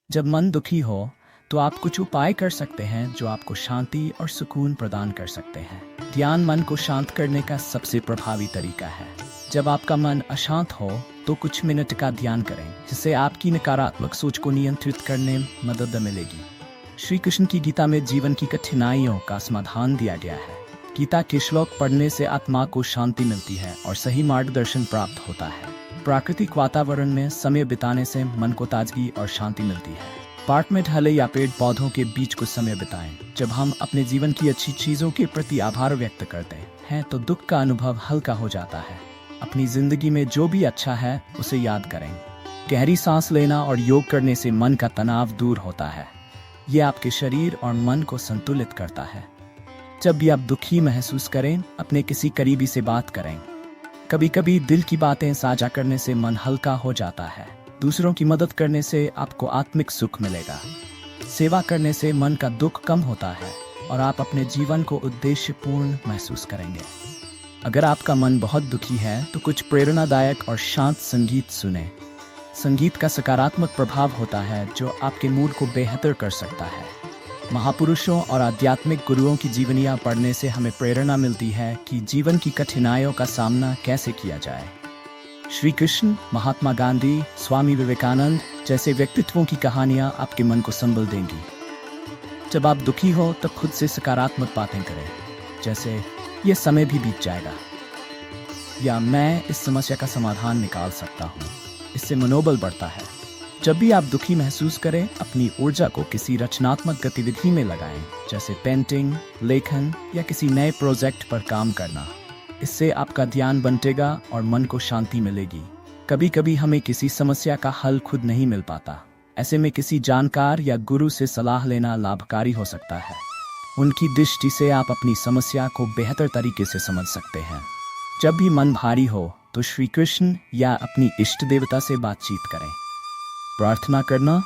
जब मन दुखी हो तो आप कुछ उपाय कर सकते हैं जो आपको शांति और सुकून प्रदान कर सकते हैं। ध्यान मन को शांत करने का सबसे प्रभावी तरीका है। जब आपका मन अशांत हो तो कुछ मिनट का ध्यान करें, जिससे आपकी नकारात्मक सोच को नियंत्रित करने में मदद मिलेगी। श्री कृष्ण की गीता में जीवन की कठिनाइयों का समाधान दिया गया है। गीता के श्लोक पढ़ने से आत्मा को शांति मिलती है और सही मार्गदर्शन प्राप्त होता है। प्राकृतिक वातावरण में समय बिताने से मन को ताजगी और शांति मिलती है। पार्क में टहले या पेड़ पौधों के बीच कुछ समय बिताएं। जब हम अपने जीवन की अच्छी चीजों के प्रति आभार व्यक्त करते हैं तो दुख का अनुभव हल्का हो जाता है। अपनी जिंदगी में जो भी अच्छा है उसे याद करें। गहरी सांस लेना और योग करने से मन का तनाव दूर होता है। ये आपके शरीर और मन को संतुलित करता है। जब भी आप दुखी महसूस करें, अपने किसी करीबी से बात करें। कभी कभी दिल की बातें साझा करने से मन हल्का हो जाता है। दूसरों की मदद करने से आपको आत्मिक सुख मिलेगा। सेवा करने से मन का दुख कम होता है और आप अपने जीवन को उद्देश्यपूर्ण महसूस करेंगे। अगर आपका मन बहुत दुखी है तो कुछ प्रेरणादायक और शांत संगीत सुने। संगीत का सकारात्मक प्रभाव होता है जो आपके मूड को बेहतर कर सकता है। महापुरुषों और आध्यात्मिक गुरुओं की जीवनियाँ पढ़ने से हमें प्रेरणा मिलती है कि जीवन की कठिनाइयों का सामना कैसे किया जाए। श्री कृष्ण, महात्मा गांधी, स्वामी विवेकानंद जैसे व्यक्तित्वों की कहानियां आपके मन को संबल देंगी। जब आप दुखी हो तब खुद से सकारात्मक बातें करें, जैसे ये समय भी बीत जाएगा या मैं इस समस्या का समाधान निकाल सकता हूँ। इससे मनोबल बढ़ता है। जब भी आप दुखी महसूस करें, अपनी ऊर्जा को किसी रचनात्मक गतिविधि में लगाएं, जैसे पेंटिंग, लेखन या किसी नए प्रोजेक्ट पर काम करना। इससे आपका ध्यान बंटेगा और मन को शांति मिलेगी। कभी कभी हमें किसी समस्या का हल खुद नहीं मिल पाता। ऐसे में किसी जानकार या गुरु से सलाह लेना लाभकारी हो सकता है। उनकी दृष्टि से आप अपनी समस्या को बेहतर तरीके से समझ सकते हैं। जब भी मन भारी हो तो श्री कृष्ण या अपनी इष्ट देवता से बातचीत करें। प्रार्थना करना,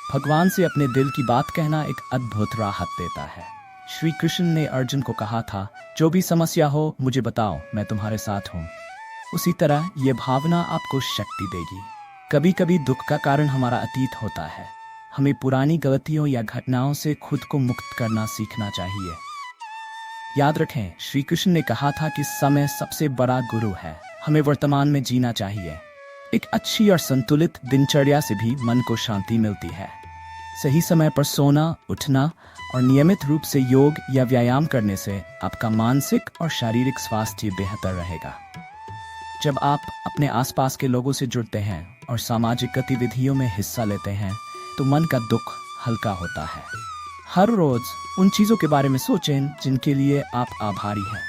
भगवान से अपने दिल की बात कहना एक अद्भुत राहत देता है। श्री कृष्ण ने अर्जुन को कहा था, जो भी समस्या हो मुझे बताओ, मैं तुम्हारे साथ हूँ। उसी तरह ये भावना आपको शक्ति देगी। कभी कभी दुख का कारण हमारा अतीत होता है। हमें पुरानी गलतियों या घटनाओं से खुद को मुक्त करना सीखना चाहिए। याद रखें, श्री कृष्ण ने कहा था कि समय सबसे बड़ा गुरु है। हमें वर्तमान में जीना चाहिए। एक अच्छी और संतुलित दिनचर्या से भी मन को शांति मिलती है। सही समय पर सोना, उठना और नियमित रूप से योग या व्यायाम करने से आपका मानसिक और शारीरिक स्वास्थ्य बेहतर रहेगा। जब आप अपने आसपास के लोगों से जुड़ते हैं और सामाजिक गतिविधियों में हिस्सा लेते हैं तो मन का दुख हल्का होता है। हर रोज उन चीज़ों के बारे में सोचें जिनके लिए आप आभारी हैं।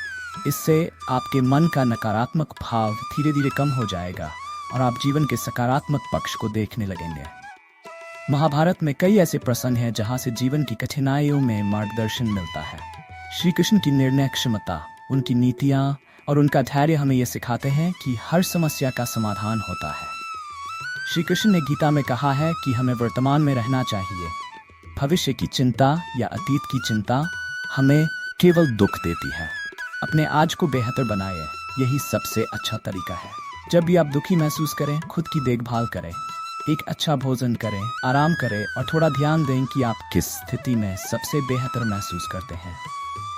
इससे आपके मन का नकारात्मक भाव धीरे धीरे कम हो जाएगा और आप जीवन के सकारात्मक पक्ष को देखने लगेंगे। महाभारत में कई ऐसे प्रसंग हैं जहां से जीवन की कठिनाइयों में मार्गदर्शन मिलता है। श्री कृष्ण की निर्णय क्षमता, उनकी नीतियां और उनका धैर्य हमें यह सिखाते हैं कि हर समस्या का समाधान होता है। श्री कृष्ण ने गीता में कहा है कि हमें वर्तमान में रहना चाहिए। भविष्य की चिंता या अतीत की चिंता हमें केवल दुख देती है। अपने आज को बेहतर बनाए, यही सबसे अच्छा तरीका है। जब भी आप दुखी महसूस करें, खुद की देखभाल करें, एक अच्छा भोजन करें, आराम करें और थोड़ा ध्यान दें कि आप किस स्थिति में सबसे बेहतर महसूस करते हैं।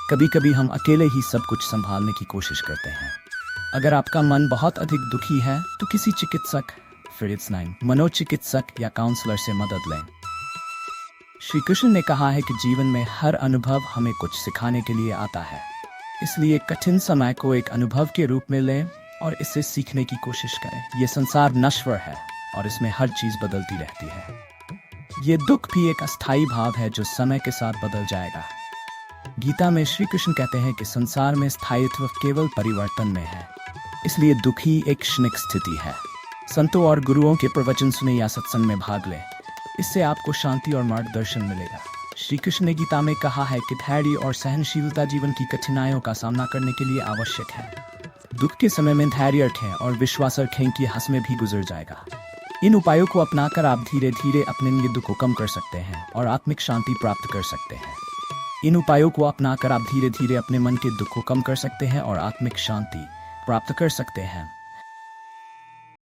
कभी कभी हम अकेले ही सब कुछ संभालने की कोशिश करते हैं। अगर आपका मन बहुत अधिक दुखी है तो किसी चिकित्सक, मनोचिकित्सक या काउंसलर से मदद लें। श्री कृष्ण ने कहा है कि जीवन में हर अनुभव हमें कुछ सिखाने के लिए आता है। इसलिए कठिन समय को एक अनुभव के रूप में लें और इससे सीखने की कोशिश करें। ये संसार नश्वर है और इसमें हर चीज बदलती रहती है। ये दुख भी एक अस्थायी भाव है जो समय के साथ बदल जाएगा। गीता में श्री कृष्ण कहते हैं कि संसार में स्थायित्व केवल परिवर्तन में है। इसलिए दुख ही एक क्षणिक स्थिति है। संतों और गुरुओं के प्रवचन सुने या सत्संग में भाग लें। इससे आपको शांति और मार्गदर्शन मिलेगा। श्री कृष्ण ने गीता में कहा है कि धैर्य और सहनशीलता जीवन की कठिनाइयों का सामना करने के लिए आवश्यक है। दुख के समय में धैर्य रखें और विश्वास रखें कि हंसमें भी गुजर जाएगा। इन उपायों को अपनाकर आप धीरे धीरे अपने दुख को कम कर सकते हैं और आत्मिक शांति प्राप्त कर सकते हैं। इन उपायों को अपनाकर आप धीरे धीरे अपने मन के दुख को कम कर सकते हैं और आत्मिक शांति प्राप्त कर सकते हैं।